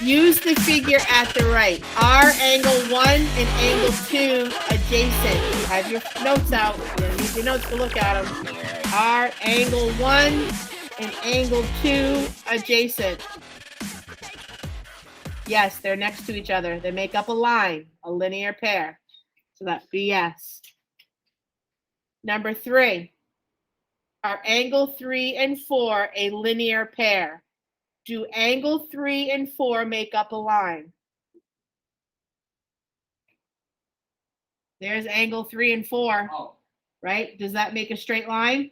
Use the figure at the right. Are angle 1 and angle 2 adjacent? You have your notes out. You need your notes to look at them. Are angle 1 and angle 2 adjacent? Yes, they're next to each other. They make up a line, a linear pair. So that'd be yes. Number 3. Are angle 3 and 4 a linear pair? Do angle 3 and 4 make up a line? There's angle 3 and 4, right? Does that make a straight line?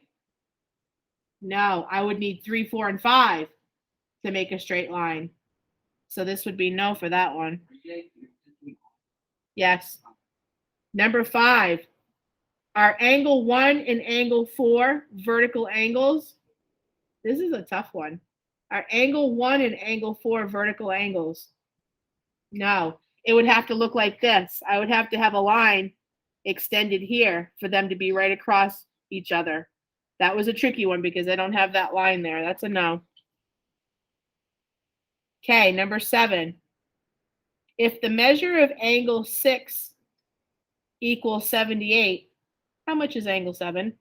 No, I would need 3, 4, and 5 to make a straight line. So this would be no for that one. Yes. Number 5. Are angle 1 and angle 4 vertical angles? This is a tough one. Are angle 1 and angle 4 vertical angles? No. It would have to look like this. I would have to have a line extended here for them to be right across each other. That was a tricky one because I don't have that line there. That's a no. Okay, number 7. If the measure of angle 6 equals 78, how much is angle 7?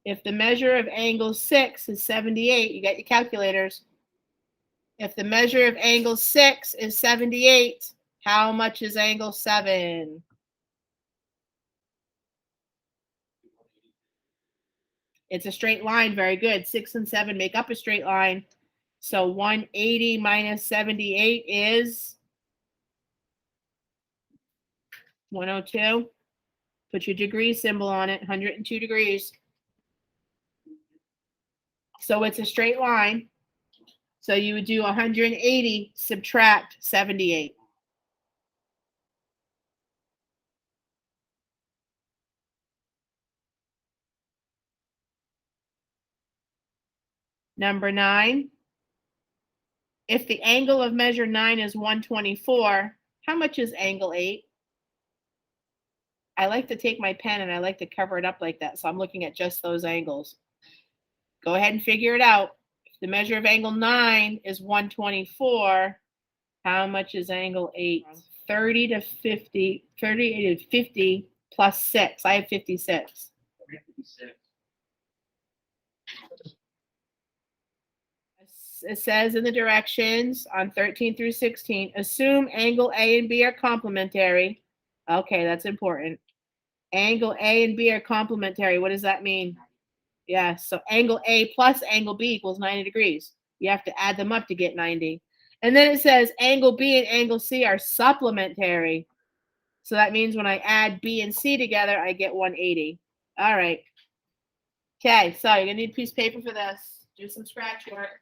If the measure of angle 6 is 78, you got your calculators. If the measure of angle 6 is 78, how much is angle 7? It's a straight line. Very good. 6 and 7 make up a straight line. So 180 minus 78 is 102. Put your degree symbol on it, 102 degrees. So it's a straight line. So you would do 180 subtract 78. Number 9. If the angle of measure 9 is 124, how much is angle 8? I like to take my pen and I like to cover it up like that. So I'm looking at just those angles. Go ahead and figure it out. If the measure of angle 9 is 124, how much is angle 8? 30 to 50, 30 to 50 plus 6. I have 56. It says in the directions on 13 through 16, assume angle A and B are complementary. Okay, that's important. Angle A and B are complementary. What does that mean? Yes, so angle A plus angle B equals 90 degrees. You have to add them up to get 90. And then it says angle B and angle C are supplementary. So that means when I add B and C together, I get 180. All right. Okay, so you're going to need a piece of paper for this. Do some scratch work.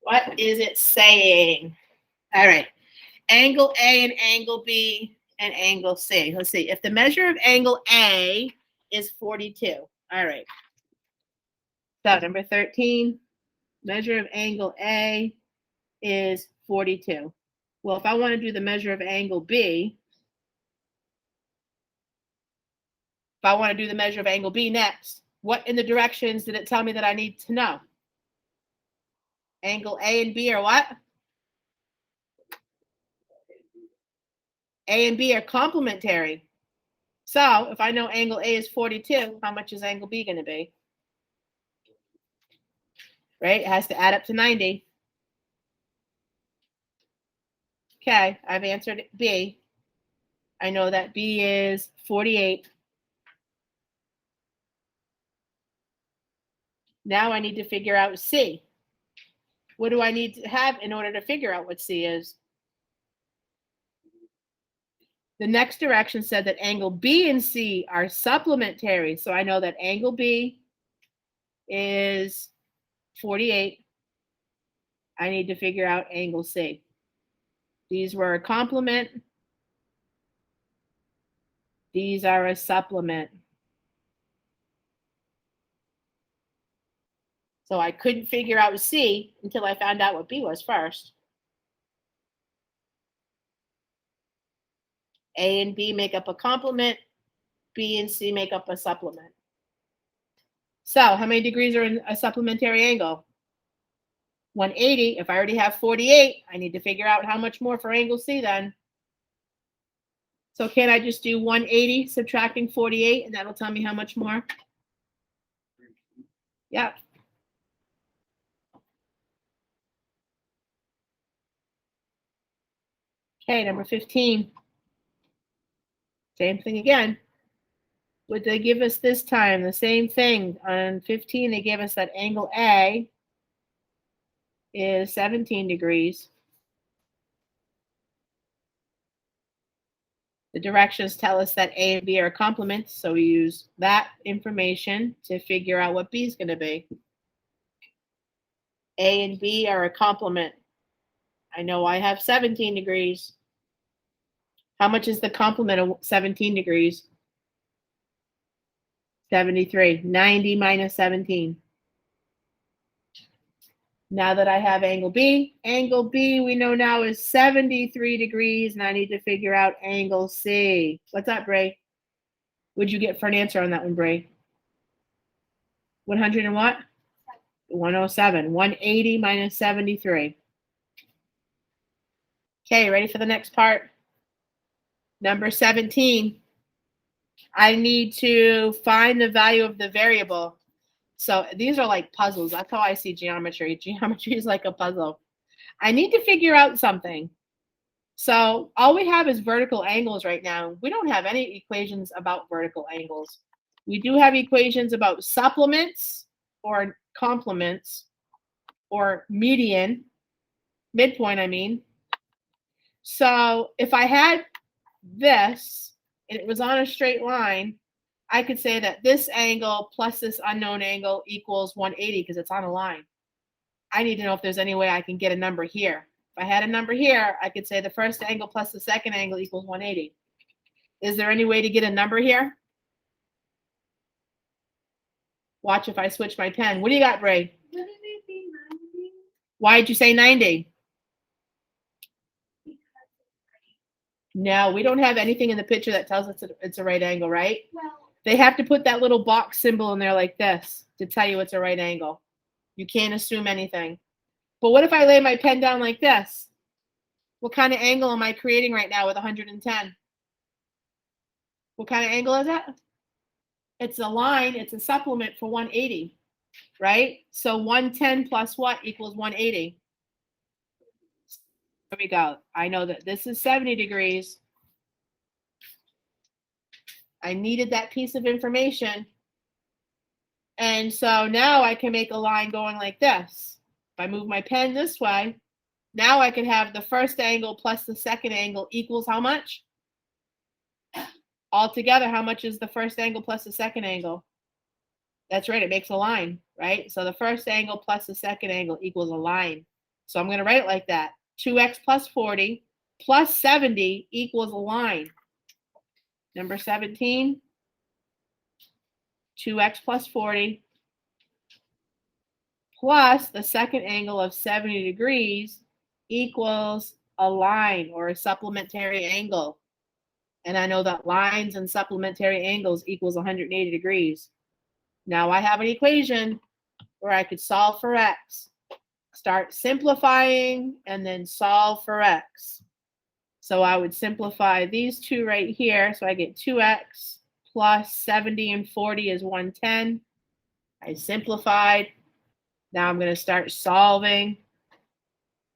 What is it saying? All right. Angle A and angle B and angle C. Let's see. If the measure of angle A is 42. All right. So number 13, measure of angle A is 42. Well, if I want to do the measure of angle B, next, what in the directions did it tell me that I need to know? Angle A and B are what? A and B are complementary. So if I know angle A is 42, how much is angle B going to be? Right? It has to add up to 90. Okay, I've answered B. I know that B is 48. Now I need to figure out C. What do I need to have in order to figure out what C is? The next direction said that angle B and C are supplementary. So I know that angle B is 48. I need to figure out angle C. These were a complement. These are a supplement. So I couldn't figure out C until I found out what B was first. A and B make up a complement. B and C make up a supplement. So how many degrees are in a supplementary angle? 180. If I already have 48, I need to figure out how much more for angle C then. So can I just do 180 subtracting 48 and that'll tell me how much more? Yep. Okay, number 15. Same thing again. Would they give us this time? The same thing. On 15, they gave us that angle A is 17 degrees. The directions tell us that A and B are complements, so we use that information to figure out what B is going to be. A and B are a complement. I know I have 17 degrees. How much is the complement of 17 degrees? 73. 90 minus 17. Now that I have angle B we know now is 73 degrees, and I need to figure out angle C. What's up, Bray? What'd you get for an answer on that one, Bray? 100 and what? 107. 180 minus 73. Okay, ready for the next part? Number 17. I need to find the value of the variable. So these are like puzzles. That's how I see geometry. Geometry is like a puzzle. I need to figure out something. So all we have is vertical angles right now. We don't have any equations about vertical angles. We do have equations about supplements or complements or median, midpoint, I mean. So if I had this and it was on a straight line, I could say that this angle plus this unknown angle equals 180 because it's on a line. I need to know if there's any way I can get a number here. If I had a number here, I could say the first angle plus the second angle equals 180. Is there any way to get a number here? Watch if I switch my pen. What do you got, Bray? Wouldn't it be 90? Why did you say 90? No, we don't have anything in the picture that tells us it's a right angle, right? Well, They have to put that little box symbol in there like this to tell you it's a right angle. You can't assume anything. But what if I lay my pen down like this? What kind of angle am I creating right now with 110? What kind of angle is that? It's a line, it's a supplement for 180, right? So 110 plus what equals 180? Here we go. I know that this is 70 degrees. I needed that piece of information. And so now I can make a line going like this. If I move my pen this way, now I can have the first angle plus the second angle equals how much? Altogether, how much is the first angle plus the second angle? That's right, it makes a line, right? So the first angle plus the second angle equals a line. So I'm going to write it like that. 2x plus 40 plus 70 equals a line. Number 17, 2x plus 40 plus the second angle of 70 degrees equals a line or a supplementary angle. And I know that lines and supplementary angles equals 180 degrees. Now I have an equation where I could solve for x. Start simplifying and then solve for x. So I would simplify these two right here. So I get 2x plus 70 and 40 is 110. I simplified. Now I'm going to start solving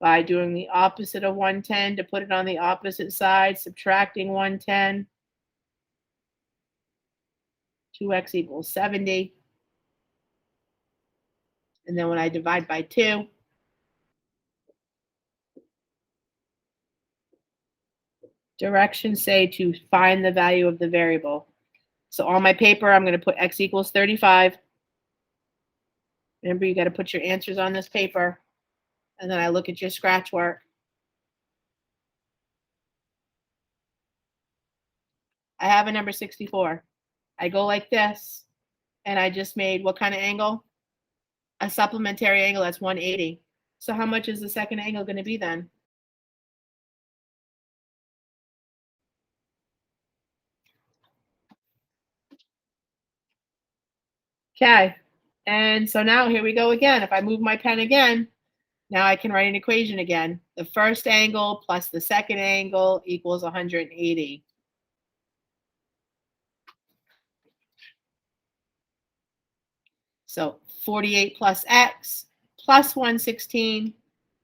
by doing the opposite of 110 to put it on the opposite side, subtracting 110. 2x equals 70. And then when I divide by 2, directions say to find the value of the variable. So on my paper, I'm going to put x equals 35. Remember, you got to put your answers on this paper. And then I look at your scratch work. I have a number 64. I go like this, and I just made what kind of angle? A supplementary angle, that's 180. So how much is the second angle going to be then? Okay, and so now here we go again. If I move my pen again, Now I can write an equation again. The first angle plus the second angle equals 180. So 48 plus x plus 116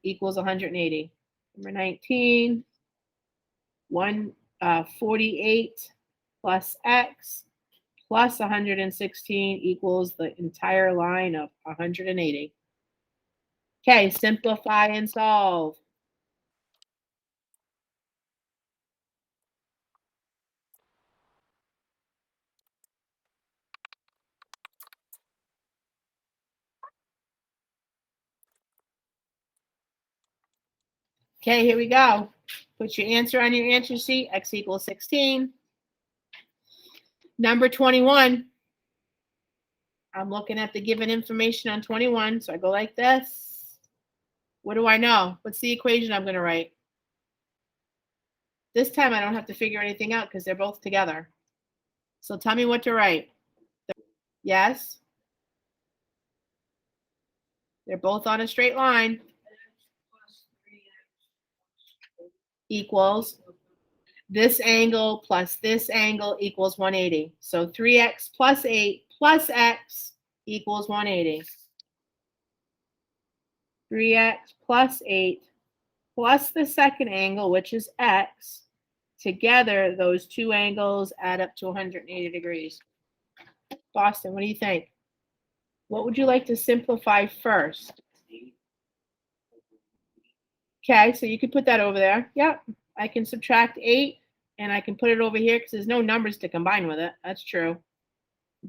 equals 180. Number 19, 48 plus x plus 116 equals the entire line of 180. Okay, simplify and solve. Okay, here we go. Put your answer on your answer sheet. X equals 16. Number 21. I'm looking at the given information on 21. So I go like this. What do I know? What's the equation I'm going to write? This time I don't have to figure anything out because they're both together. So tell me what to write. Yes? They're both on a straight line. Equals this angle plus this angle equals 180. So 3x plus 8 plus x equals 180. 3x plus 8 plus the second angle, which is x. Together, those two angles add up to 180 degrees. Boston, what do you think? What would you like to simplify first? Okay, so you could put that over there. Yep, I can subtract 8, and I can put it over here because there's no numbers to combine with it. That's true.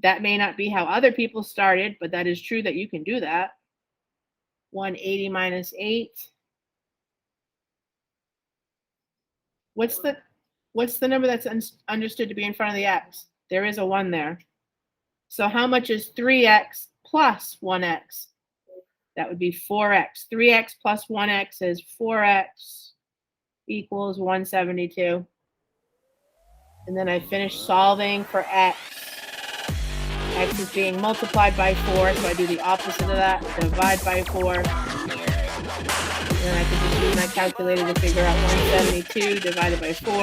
That may not be how other people started, but that is true that you can do that. 180 minus 8. What's the number that's understood to be in front of the x? There is a 1 there. So how much is 3x plus 1x? That would be 4x. 3x plus 1x is 4x equals 172. And then I finish solving for x. X is being multiplied by 4, so I do the opposite of that, divide by 4. And then I can just use my calculator to figure out 172 divided by 4.